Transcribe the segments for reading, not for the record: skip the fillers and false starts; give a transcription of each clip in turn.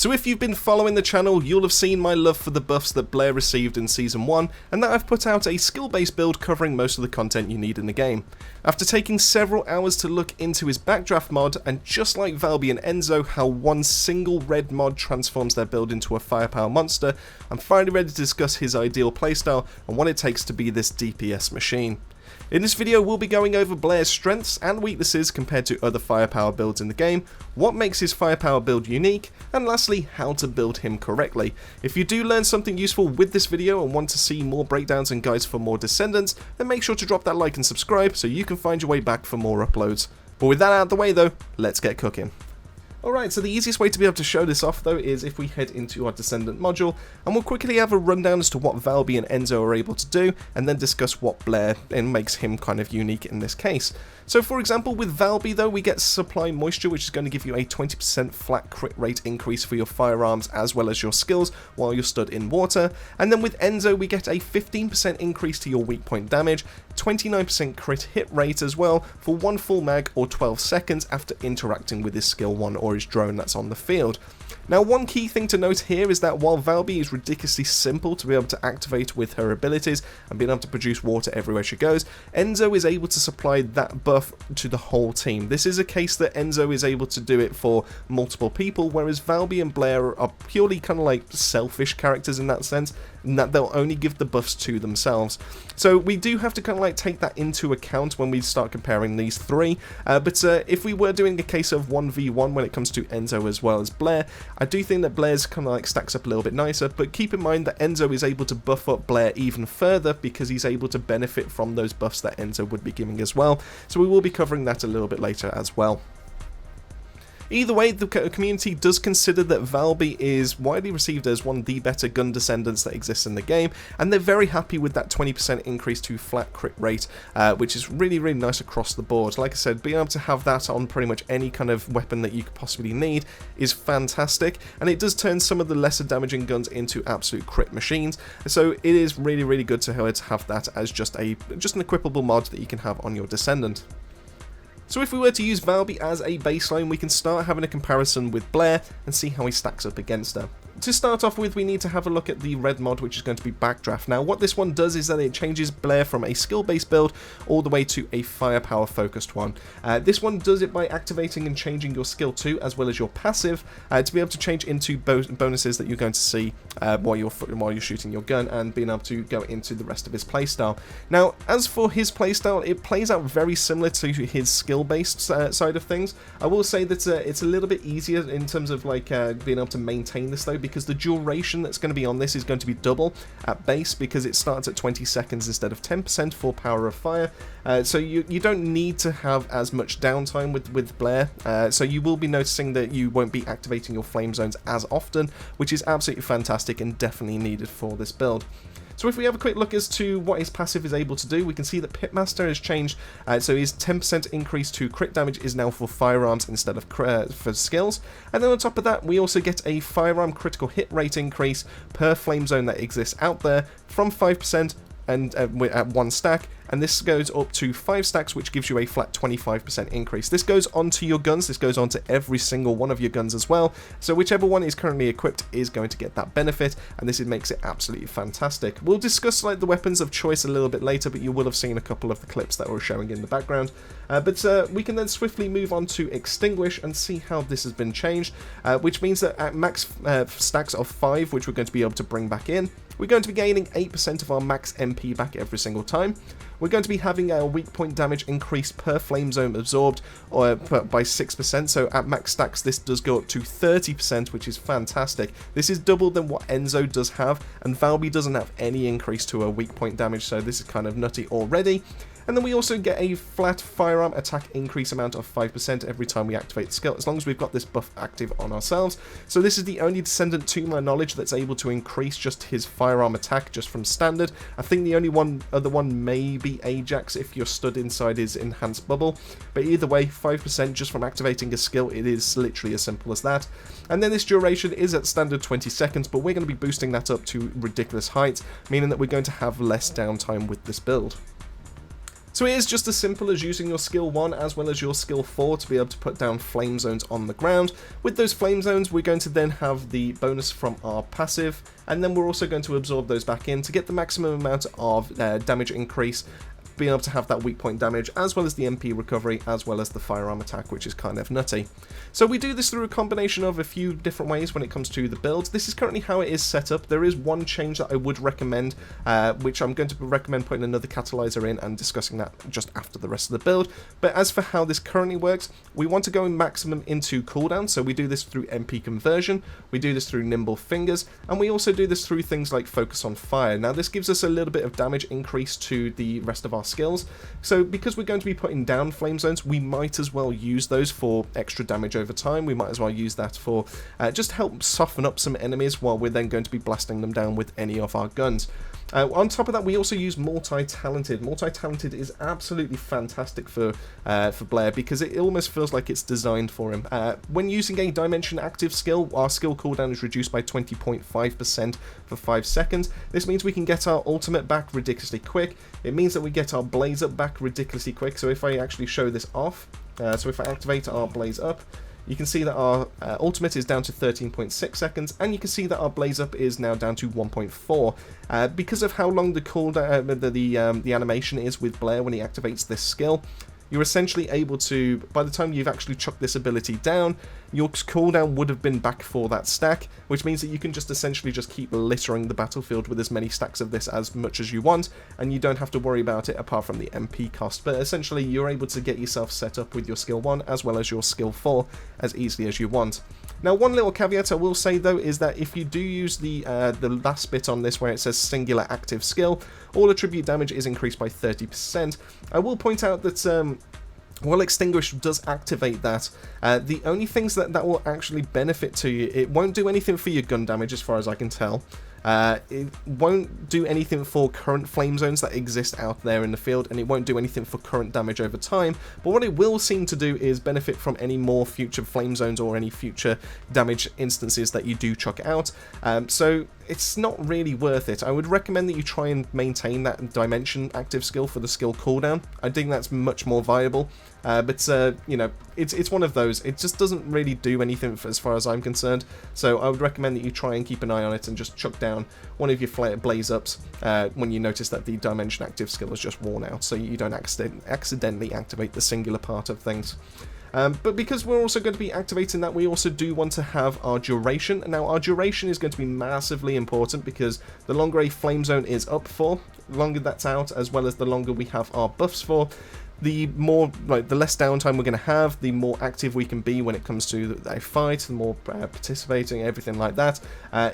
So if you've been following the channel, you'll have seen my love for the buffs that Blair received in Season 1, and that I've put out a skill-based build covering most of the content you need in the game. After taking several hours to look into his backdraft mod, and just like Valby and Enzo, how one single red mod transforms their build into a firepower monster, I'm finally ready to discuss his ideal playstyle and what it takes to be this DPS machine. In this video, we'll be going over Blair's strengths and weaknesses compared to other firepower builds in the game, what makes his firepower build unique, and lastly, how to build him correctly. If you do learn something useful with this video and want to see more breakdowns and guides for more Descendants, then make sure to drop that like and subscribe so you can find your way back for more uploads. But with that out of the way though, let's get cooking. Alright, so the easiest way to be able to show this off though is if we head into our Descendant module, and we'll quickly have a rundown as to what Valby and Enzo are able to do, and then discuss what Blair makes him kind of unique in this case. So for example, with Valby though, we get Supply Moisture, which is going to give you a 20% flat crit rate increase for your firearms as well as your skills while you're stood in water. And then with Enzo, we get a 15% increase to your weak point damage, 29% crit hit rate as well for 1 full mag or 12 seconds after interacting with his skill 1 or his drone that's on the field. Now, one key thing to note here is that while Valby is ridiculously simple to be able to activate with her abilities and being able to produce water everywhere she goes, Enzo is able to supply that buff to the whole team. This is a case that Enzo is able to do it for multiple people, whereas Valby and Blair are purely kind of like selfish characters in that sense, and that they'll only give the buffs to themselves. So we do have to kind of like take that into account when we start comparing these three, but if we were doing a case of 1v1 when it comes to Enzo as well as Blair, I do think that Blair's kind of like stacks up a little bit nicer, but keep in mind that Enzo is able to buff up Blair even further because he's able to benefit from those buffs that Enzo would be giving as well, so we will be covering that a little bit later as well. Either way, the community does consider that Valby is widely received as one of the better gun descendants that exists in the game, and they're very happy with that 20% increase to flat crit rate, which is really, really nice across the board. Like I said, being able to have that on pretty much any kind of weapon that you could possibly need is fantastic, and it does turn some of the lesser damaging guns into absolute crit machines, so it is really, really good to have that as just an equipable mod that you can have on your Descendant. So if we were to use Valby as a baseline, we can start having a comparison with Blair and see how he stacks up against her. To start off with, we need to have a look at the red mod, which is going to be Backdraft. Now, what this one does is that it changes Blair from a skill-based build all the way to a firepower-focused one. This one does it by activating and changing your skill 2 as well as your passive to be able to change into bonuses that you're going to see while you're shooting your gun, and being able to go into the rest of his playstyle. Now, as for his playstyle, it plays out very similar to his skill-based side of things. I will say that it's a little bit easier in terms of like being able to maintain this though, because the duration that's going to be on this is going to be double at base, because it starts at 20 seconds instead of 10% for Power of Fire. So you don't need to have as much downtime with Blair, so you will be noticing that you won't be activating your flame zones as often, which is absolutely fantastic and definitely needed for this build. So if we have a quick look as to what his passive is able to do, we can see that Pitmaster has changed, so his 10% increase to crit damage is now for firearms instead of for skills, and then on top of that we also get a firearm critical hit rate increase per flame zone that exists out there from 5% and at 1 stack, and this goes up to 5 stacks, which gives you a flat 25% increase. This goes onto your guns, this goes onto every single one of your guns as well, so whichever one is currently equipped is going to get that benefit, and this makes it absolutely fantastic. We'll discuss like the weapons of choice a little bit later, but you will have seen a couple of the clips that were showing in the background. But we can then swiftly move on to Extinguish and see how this has been changed, which means that at max stacks of 5, which we're going to be able to bring back in, we're going to be gaining 8% of our max MP back every single time. We're going to be having our weak point damage increased per flame zone absorbed by 6%, so at max stacks this does go up to 30%, which is fantastic. This is double than what Enzo does have, and Valby doesn't have any increase to her weak point damage, so this is kind of nutty already. And then we also get a flat firearm attack increase amount of 5% every time we activate the skill, as long as we've got this buff active on ourselves. So this is the only Descendant to my knowledge that's able to increase just his firearm attack just from standard. I think the only other one may be Ajax if you're stood inside his enhanced bubble, but either way, 5% just from activating a skill, it is literally as simple as that. And then this duration is at standard 20 seconds, but we're going to be boosting that up to ridiculous heights, meaning that we're going to have less downtime with this build. So it is just as simple as using your skill 1 as well as your skill 4 to be able to put down flame zones on the ground. With those flame zones, we're going to then have the bonus from our passive, and then we're also going to absorb those back in to get the maximum amount of damage increase, being able to have that weak point damage, as well as the MP recovery, as well as the firearm attack, which is kind of nutty. So we do this through a combination of a few different ways when it comes to the builds. This is currently how it is set up. There is one change that I would recommend, which I'm going to recommend putting another catalyzer in and discussing that just after the rest of the build. But as for how this currently works, we want to go maximum into cooldown, so we do this through MP conversion, we do this through nimble fingers, and we also do this through things like focus on fire. Now this gives us a little bit of damage increase to the rest of our skills, so because we're going to be putting down flame zones, we might as well use those for extra damage over time. We might as well use that for just help soften up some enemies while we're then going to be blasting them down with any of our guns. On top of that, we also use multi-talented. Multi-talented is absolutely fantastic for Blair, because it almost feels like it's designed for him. When using a dimension active skill, our skill cooldown is reduced by 20.5% for 5 seconds. This means we can get our ultimate back ridiculously quick. It means that we get our blaze up back ridiculously quick. So if I actually show this off, so if I activate our blaze up, you can see that our ultimate is down to 13.6 seconds, and you can see that our blaze up is now down to 1.4. Because of how long the cooldown, the animation is with Blair when he activates this skill, you're essentially able to, by the time you've actually chucked this ability down, your cooldown would have been back for that stack, which means that you can just essentially just keep littering the battlefield with as many stacks of this as much as you want, and you don't have to worry about it apart from the MP cost. But essentially you're able to get yourself set up with your skill 1 as well as your skill 4 as easily as you want. Now, one little caveat I will say though is that if you do use the last bit on this where it says singular active skill, all attribute damage is increased by 30%. I will point out that while Extinguish does activate that, the only things that will actually benefit to you, it won't do anything for your gun damage as far as I can tell. It won't do anything for current flame zones that exist out there in the field, and it won't do anything for current damage over time, but what it will seem to do is benefit from any more future flame zones or any future damage instances that you do chuck out. So it's not really worth it. I would recommend that you try and maintain that dimension active skill for the skill cooldown. I think that's much more viable. But you know, it's one of those. It just doesn't really do anything as far as I'm concerned. So I would recommend that you try and keep an eye on it and just chuck down one of your blaze ups when you notice that the dimension active skill is just worn out, so you don't accidentally activate the singular part of things. But because we're also going to be activating that, we also do want to have our duration. Now, our duration is going to be massively important, because the longer a flame zone is up for, the longer that's out, as well as the longer we have our buffs for, the more, the less downtime we're going to have, the more active we can be when it comes to a fight, the more participating, everything like that.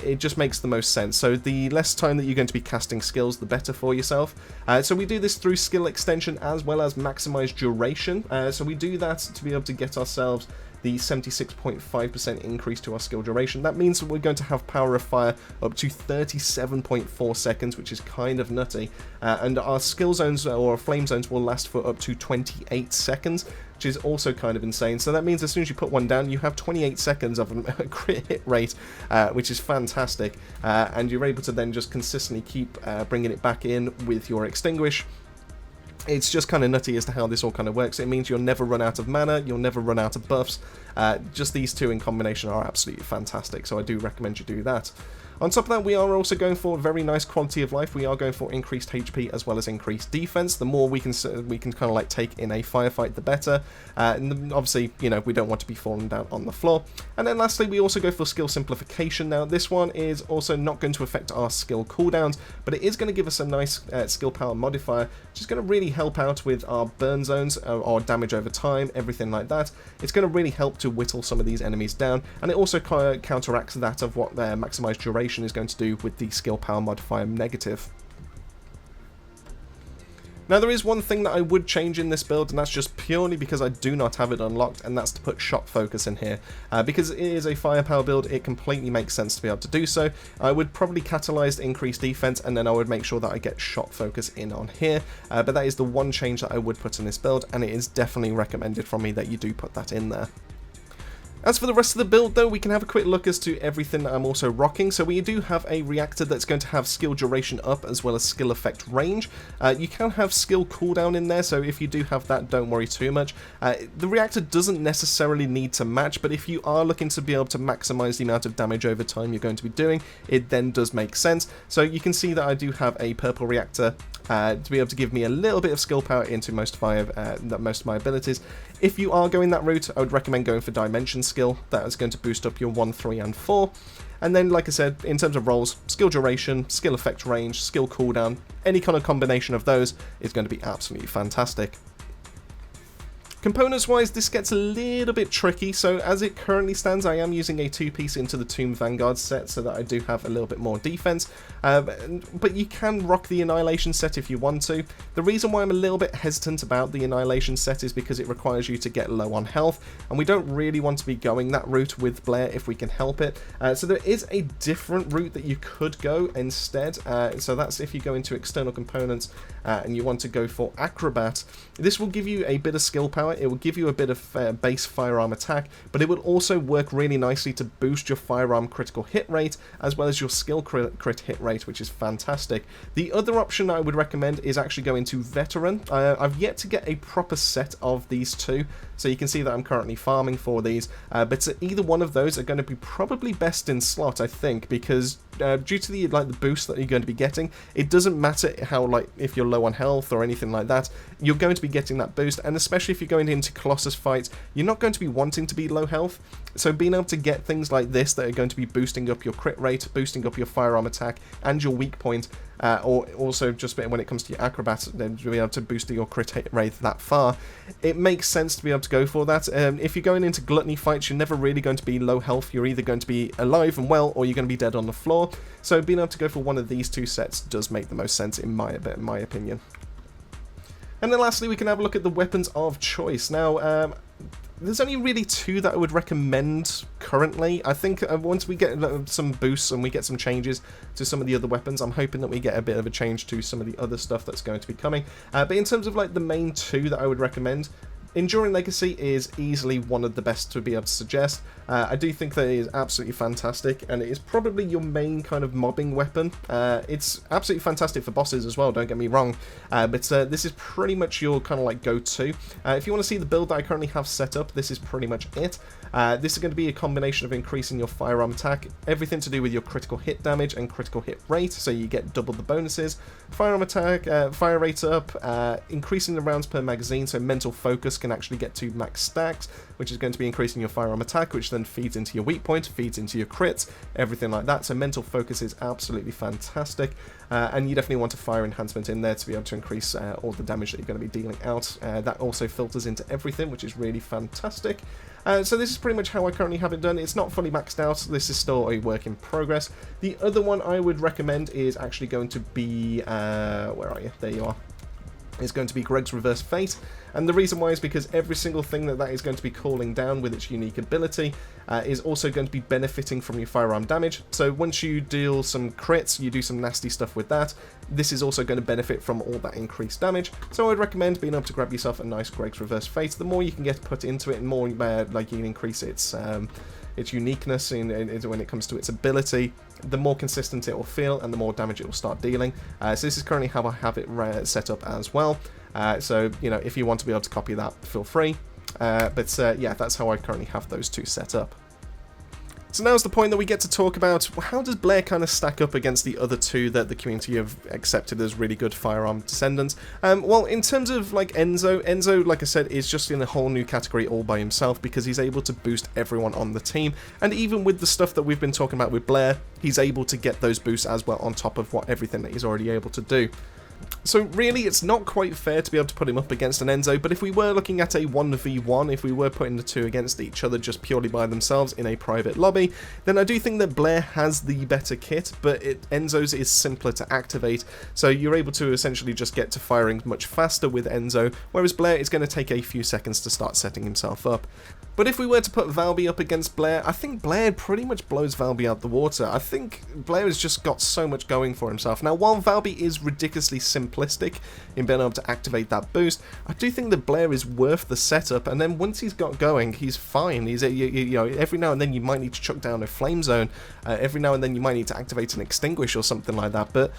It just makes the most sense. So the less time that you're going to be casting skills, the better for yourself. So we do this through skill extension as well as maximize duration. So we do that to be able to get ourselves the 76.5% increase to our skill duration. That means that we're going to have Power of Fire up to 37.4 seconds, which is kind of nutty. And our skill zones or flame zones will last for up to 28 seconds, which is also kind of insane. So that means as soon as you put one down, you have 28 seconds of a crit hit rate, which is fantastic. And you're able to then just consistently keep bringing it back in with your Extinguish. It's just kind of nutty as to how this all kind of works. It means you'll never run out of mana, you'll never run out of buffs. Just these two in combination are absolutely fantastic, so I do recommend you do that. On top of that, we are also going for very nice quality of life. We are going for increased HP as well as increased defense. The more we can kind of like take in a firefight, the better. And obviously, you know, we don't want to be falling down on the floor. And then lastly, we also go for skill simplification. Now, this one is also not going to affect our skill cooldowns, but it is going to give us a nice skill power modifier, which is going to really help out with our burn zones, our damage over time, everything like that. It's going to really help to whittle some of these enemies down, and it also counteracts that of what their maximized duration is going to do with the skill power modifier negative. Now, there is one thing that I would change in this build, and that's just purely because I do not have it unlocked, and that's to put shot focus in here. Because it is a firepower build, it completely makes sense to be able to do so. I would probably catalyze increased defense, and then I would make sure that I get shot focus in on here. But that is the one change that I would put in this build, and it is definitely recommended from me that you do put that in there. As for the rest of the build though, we can have a quick look as to everything that I'm also rocking. So we do have a reactor that's going to have skill duration up as well as skill effect range. You can have skill cooldown in there, so if you do have that, don't worry too much. The reactor doesn't necessarily need to match, but if you are looking to be able to maximize the amount of damage over time you're going to be doing, it then does make sense. So you can see that I do have a purple reactor to be able to give me a little bit of skill power into most of my abilities. If you are going that route, I would recommend going for Dimension skill. That is going to boost up your 1, 3, and 4. And then, like I said, in terms of rolls, skill duration, skill effect range, skill cooldown, any kind of combination of those is going to be absolutely fantastic. Components wise, this gets a little bit tricky, so as it currently stands, I am using a 2-piece into the Tomb Vanguard set so that I do have a little bit more defense, but you can rock the Annihilation set if you want to. The reason why I'm a little bit hesitant about the Annihilation set is because it requires you to get low on health, and we don't really want to be going that route with Blair if we can help it. So there is a different route that you could go instead, so that's if you go into external components and you want to go for Acrobat. This will give you a bit of skill power. It will give you a bit of base firearm attack, but it will also work really nicely to boost your firearm critical hit rate as well as your skill crit hit rate, which is fantastic. The other option I would recommend is actually going to Veteran. I've yet to get a proper set of these two, so you can see that I'm currently farming for these, but either one of those are going to be probably best in slot, I think, because due to the boost that you're going to be getting, it doesn't matter how if you're low on health or anything like that, you're going to be getting that boost, and especially if you're going into Colossus fights, you're not going to be wanting to be low health, so being able to get things like this that are going to be boosting up your crit rate, boosting up your firearm attack and your weak point, or also just when it comes to your acrobat, then to be able to boost your crit hit rate that far, it makes sense to be able to go for that. If you're going into gluttony fights, you're never really going to be low health, you're either going to be alive and well, or you're going to be dead on the floor, so being able to go for one of these two sets does make the most sense in my opinion. And then lastly, we can have a look at the weapons of choice. Now, there's only really two that I would recommend currently. I think once we get some boosts and we get some changes to some of the other weapons, I'm hoping that we get a bit of a change to some of the other stuff that's going to be coming. But in terms of the main two that I would recommend, Enduring Legacy is easily one of the best to be able to suggest. I do think that it is absolutely fantastic, and it is probably your main kind of mobbing weapon. It's absolutely fantastic for bosses as well, don't get me wrong, but this is pretty much your kind of go-to. If you want to see the build that I currently have set up, this is pretty much it. This is going to be a combination of increasing your firearm attack, everything to do with your critical hit damage and critical hit rate, so you get double the bonuses, firearm attack, fire rate up, increasing the rounds per magazine, so mental focus can actually get to max stacks, which is going to be increasing your firearm attack, which then feeds into your weak point, feeds into your crits, everything like that. So mental focus is absolutely fantastic, and you definitely want a fire enhancement in there to be able to increase all the damage that you're going to be dealing out. That also filters into everything, which is really fantastic. So this is pretty much how I currently have it done. It's not fully maxed out, this is still a work in progress. The other one I would recommend is actually going to be, where are you? There you are. Is going to be Greg's Reverse Fate, and the reason why is because every single thing that is going to be calling down with its unique ability is also going to be benefiting from your firearm damage. So once you deal some crits, you do some nasty stuff with that, this is also going to benefit from all that increased damage. So I would recommend being able to grab yourself a nice Greg's Reverse Fate. The more you can get put into it, and more you can increase its uniqueness when it comes to its ability, the more consistent it will feel and the more damage it will start dealing. So this is currently how I have it set up as well. So if you want to be able to copy that, feel free. But yeah, that's how I currently have those two set up. So now's the point that we get to talk about how does Blair kind of stack up against the other two that the community have accepted as really good firearm descendants. Well, in terms of Enzo, like I said, is just in a whole new category all by himself because he's able to boost everyone on the team, and even with the stuff that we've been talking about with Blair, he's able to get those boosts as well on top of everything that he's already able to do. So really, it's not quite fair to be able to put him up against an Enzo, but if we were looking at a 1v1, if we were putting the two against each other just purely by themselves in a private lobby, then I do think that Blair has the better kit, but Enzo's is simpler to activate, so you're able to essentially just get to firing much faster with Enzo, whereas Blair is going to take a few seconds to start setting himself up. But if we were to put Valby up against Blair, I think Blair pretty much blows Valby out the water. I think Blair has just got so much going for himself. Now, while Valby is ridiculously simplistic in being able to activate that boost. I do think that Blair is worth the setup, and then once he's got going, he's fine. He's you know, every now and then you might need to chuck down a flame zone, every now and then you might need to activate an extinguish or something like that, but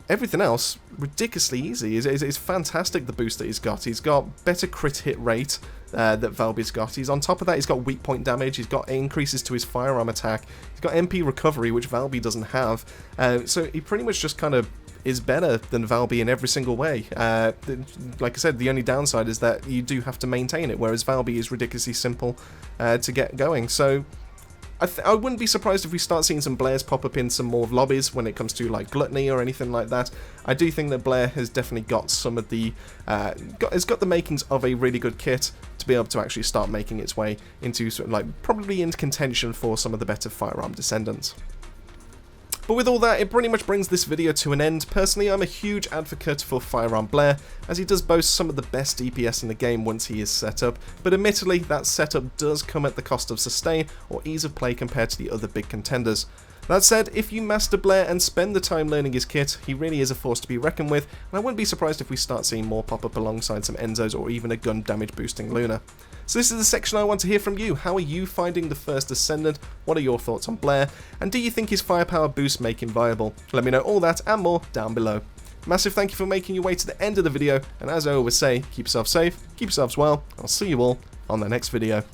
everything else, ridiculously easy. It's fantastic, the boost that he's got. He's got better crit hit rate that Valby's got. He's on top of that, he's got weak point damage, he's got increases to his firearm attack, he's got MP recovery, which Valby doesn't have. So he pretty much just kind of is better than Valby in every single way. Like I said, the only downside is that you do have to maintain it, whereas Valby is ridiculously simple to get going. So I wouldn't be surprised if we start seeing some Blairs pop up in some more lobbies when it comes to like Gluttony or anything like that. I do think that Blair has definitely got some of the has got the makings of a really good kit to be able to actually start making its way into sort of like probably into contention for some of the better FireArm descendants. But with all that, it pretty much brings this video to an end. Personally, I'm a huge advocate for FireArm Blair, as he does boast some of the best DPS in the game once he is set up, but admittedly, that setup does come at the cost of sustain or ease of play compared to the other big contenders. That said, if you master Blair and spend the time learning his kit, he really is a force to be reckoned with, and I wouldn't be surprised if we start seeing more pop up alongside some Enzos or even a gun damage boosting Luna. So this is the section I want to hear from you. How are you finding the first Descendant? What are your thoughts on Blair? And do you think his firepower boosts make him viable? Let me know all that and more down below. Massive thank you for making your way to the end of the video, and as I always say, keep yourself safe, keep yourselves well, I'll see you all on the next video.